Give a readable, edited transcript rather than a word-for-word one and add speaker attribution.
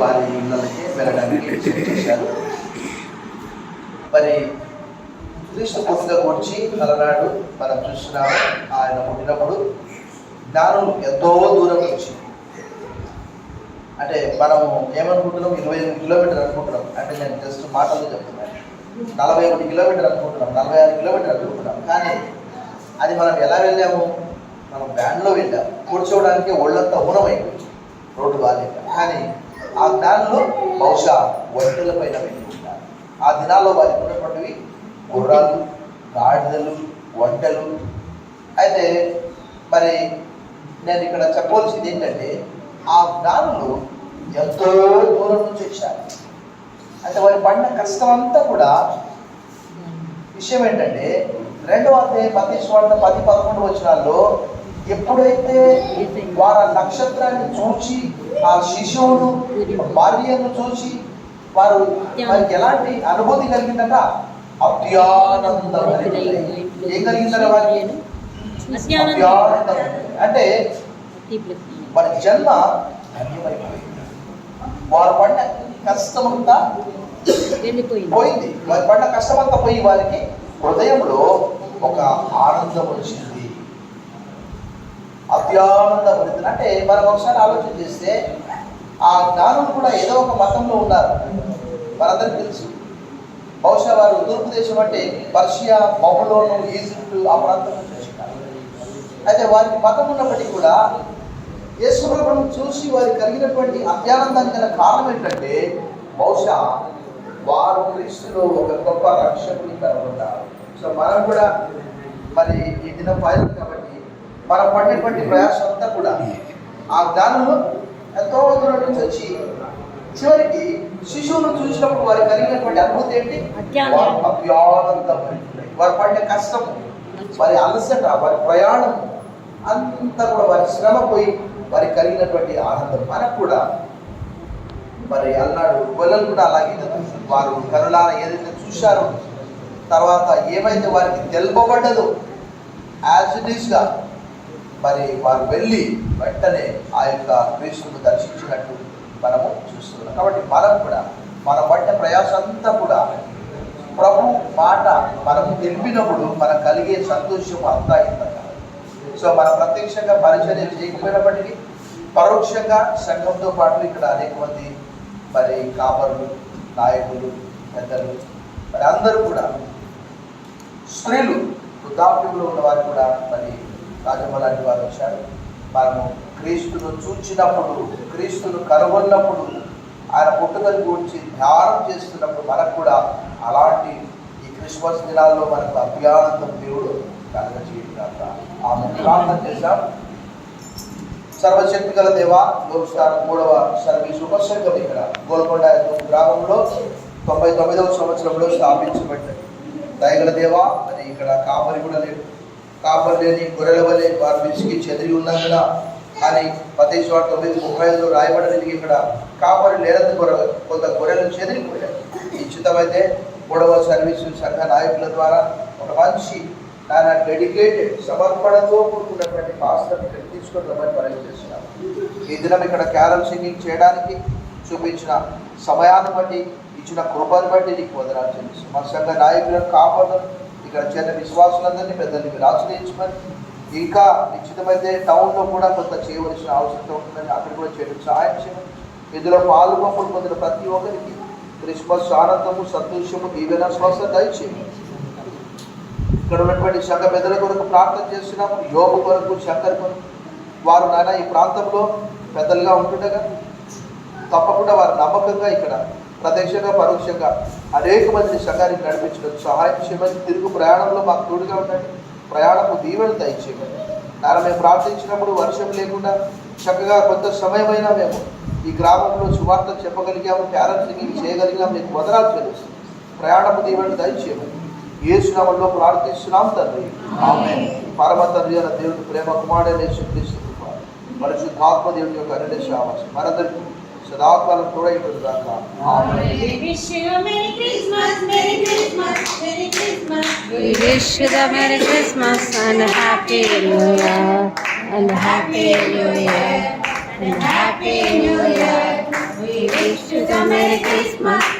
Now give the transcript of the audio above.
Speaker 1: వారి ఇళ్ళకి వెళ్ళడానికి చేశారు. మరి క్రీస్తు పుట్టుక గురించి అలనాడు మనం చూస్తున్నాము. ఆయన పుట్టినప్పుడు జ్ఞానం ఎంతో దూరం నుంచి, అంటే మనం ఏమనుకుంటున్నాం, 28 కిలోమీటర్లు అనుకుంటున్నాం. అంటే నేను జస్ట్ మాటలు చెప్తున్నాను, 41 కిలోమీటర్లు అనుకుంటున్నాం, 46 కిలోమీటర్లు అనుకుంటున్నాం. కానీ అది మనం ఎలా వెళ్ళాము, మనం వ్యాన్లో వెళ్ళాము. కూర్చోవడానికి ఒళ్ళంతా ఊనమైపోయింది, రోడ్డు బాగాలేక. కానీ ఆ జ్ఞానంలో బహుశా ఒంటెల పైన వెళ్ళింటారు. ఆ దినాల్లో వారికి ఉన్నటువంటివి గుర్రాలు, గాడిదలు, ఒంటెలు. అయితే మరి నేను ఇక్కడ చెప్పవలసింది ఏంటంటే, ఆ జ్ఞానులు ఎంతో దూరం నుంచి వచ్చారు. అంటే వారి పడిన కష్టం అంతా కూడా, విషయం ఏంటంటే 2వ అధ్యాయం మత్తయి సువార్త 10-11 వచనాల్లో ఎప్పుడైతే వారు ఆ నక్షత్రాన్ని చూచి, ఆ శిశువును భార్యను చూసి వారికి ఎలాంటి అనుభూతి కలిగిందట, అత్యానందం. ఏం కలిగిందట వారికి? అత్యానందం. అంటే వారి జన్మ ధన్యమైపోయింది. వారు పడిన కష్టమంతా పోయింది. వారి పడిన కష్టమంతా పోయి వారికి హృదయంలో ఒక ఆనందం వచ్చింది, అత్యానందం వచ్చింది. అంటే మనం ఒకసారి ఆలోచన చేస్తే, ఆ జ్ఞానులు కూడా ఏదో ఒక మతంలో ఉన్నారు, మనందరికీ తెలుసు. బహుశా వారు తూర్పు దేశం అంటే పర్షియా, బబులోను, ఈజిప్టు ఆ ప్రాంతం నుంచి వచ్చినారు. అయితే వారికి మతం ఉన్నప్పటికీ కూడా యేసు ప్రభువును చూసి వారికి కలిగినటువంటి అత్యానందానికి గల కారణం ఏంటంటే, బహుశా వారు క్రీస్తులో ఒక గొప్ప రక్షకుని కనుగొన్నారు. సో మనం కూడా మరి ఈ దినం పాయింట్ కాబట్టి మనం పడినటువంటి ప్రయాసం అంతా కూడా ఆ జ్ఞానంలో ఎంతో దూరం నుంచి వచ్చి చివరికి శిశువును చూసినప్పుడు వారికి కలిగినటువంటి అనుభూతి ఏంటి? అత్యానందం. వారు పడిన కష్టం, వారి అలసట, వారి ప్రయాణం అంతా కూడా, వారి శ్రమ పోయి వారికి కలిగినటువంటి ఆనందం. మనకు కూడా మరి అన్నాడు, గొల్లలు కూడా అలాగే వారు కనులారా ఏదైతే చూశారో, తర్వాత ఏమైతే వారికి తెలుపబడ్డదో యాజ్ ఇట్ ఈస్గా మరి వారు వెళ్ళి వెంటనే ఆ యొక్క క్రీస్తును దర్శించినట్టు మనము చూస్తున్నాం. కాబట్టి మనం కూడా మన పడ్డ ప్రయాసం అంతా కూడా ప్రభు మాట మనము తెలిపినప్పుడు మనకు కలిగే సంతోషం అంతా ఇంత. సో మనం ప్రత్యక్షంగా పరిచర్య చేయకపోయినప్పటికీ పరోక్షంగా సంఘంతో పాటు ఇక్కడ అనేక మంది మరి కాపరులు, నాయకులు, పెద్దలు, మరి అందరూ కూడా, స్త్రీలు, వృద్ధాప్యంలో ఉన్న వారు కూడా, మరి రాజమ్మ లాంటి వారు వచ్చారు. మనము క్రీస్తును చూచినప్పుడు, క్రీస్తును కనుగొన్నప్పుడు, ఆయన పుట్టుకని గురించి ధ్యానం చేస్తున్నప్పుడు మనకు కూడా అలాంటి ఈ క్రిస్మస్ దినాల్లో మనకు అభ్యానందం దేవుడు కలగజేయక ఆమె ప్రార్థన చేశాం. సర్వశక్తి గల దేవ, లోక్స్టార్ 3వ సర్వీస్ ఉపసంఘం ఇక్కడ గోల్కొండ గ్రామంలో 99వ సంవత్సరంలో స్థాపించబడ్డది. దయగల దేవ, మరి ఇక్కడ కాపరి కూడా లేదు. కాపరి లేని గొర్రెల వలె వారు విసిగి చెదిరి ఉన్నందున, కానీ మత్తయి సువార్త 9:35లో రాయబడినది, ఇక్కడ కాపరి లేనందుకు కొంత గొర్రెలు చెదిరిపోయాయి. నిశ్చితమైతే 3వ సర్వీసు సంఘ నాయకుల ద్వారా ఒక మంచి డెడికేటెడ్ సమర్పణతో కూడుకున్నటువంటి పాస్టర్ని ఇక్కడ తీసుకొని రమ్మని మనం చేస్తున్నాం. ఈ దినం ఇక్కడ క్యారల్ సింగింగ్ చేయడానికి చూపించిన సమయాన్ని బట్టి, ఇచ్చిన కృపను బట్టి నీకు వందనాలు చెల్లిస్తున్నాం. మా సంఘ నాయకులను, కాపాడు, ఇక్కడ చేరిన విశ్వాసులందరినీ పెద్దల్ని మీరు ఆశ్రయించమని, ఇంకా నిశ్చితమైతే టౌన్లో కూడా కొంత చేయవలసిన అవసరం ఉంటుందని అక్కడ కూడా చేయడం సహాయం చేయమని, ఇందులో పాల్గొనప్పుడు పొందిన ప్రతి ఒక్కరికి క్రిస్మస్ ఆనందము, సంతోషము, దీవెన, స్వస్థత దయచేయండి. ఇక్కడ ఉన్నటువంటి సంఘ పెద్దల కొరకు ప్రార్థన చేస్తున్నాము. యోబు కొరకు, శంకర్ కొరకు, వారు నాయన ఈ ప్రాంతంలో పెద్దలుగా ఉంటుండగా తప్పకుండా వారు నమ్మకంగా ఇక్కడ ప్రత్యక్షంగా, పరోక్షంగా అనేక మంది సంఘానికి నడిపించడం సహాయం చేయమని, తిరుగు ప్రయాణంలో మాకు తోడుగా ఉండండి. ప్రయాణము దీవెన దయచేయమని. నాన్న మేము ప్రార్థించినప్పుడు వర్షం లేకుండా చక్కగా కొంత సమయమైనా మేము ఈ గ్రామంలో సువార్త చెప్పగలిగాము, క్యారల్ సింగింగ్ చేయగలిగాము. మీకు వందనాలు చెల్లిస్తాం. ప్రయాణము దీవెన దయచేయమని యేసు నామములో ప్రార్థిస్తున్నాం తండ్రి, ఆమేన్. పరమ తండ్రి అయిన దేవుని ప్రేమ, కుమారుడైన యేసుక్రీస్తు కృప, పరిశుద్ధాత్మ దేవుని యొక్క అన్నిటి సహవాసం మనందరికీ సదాకాలం తోడై ఉంటుంది గాక. ఆమేన్. We wish you a Merry Christmas, Merry Christmas, Merry Christmas. We wish you the Merry Christmas and a Happy New Year, and a Happy New Year, and a Happy New Year. We wish
Speaker 2: wish you the Merry Christmas.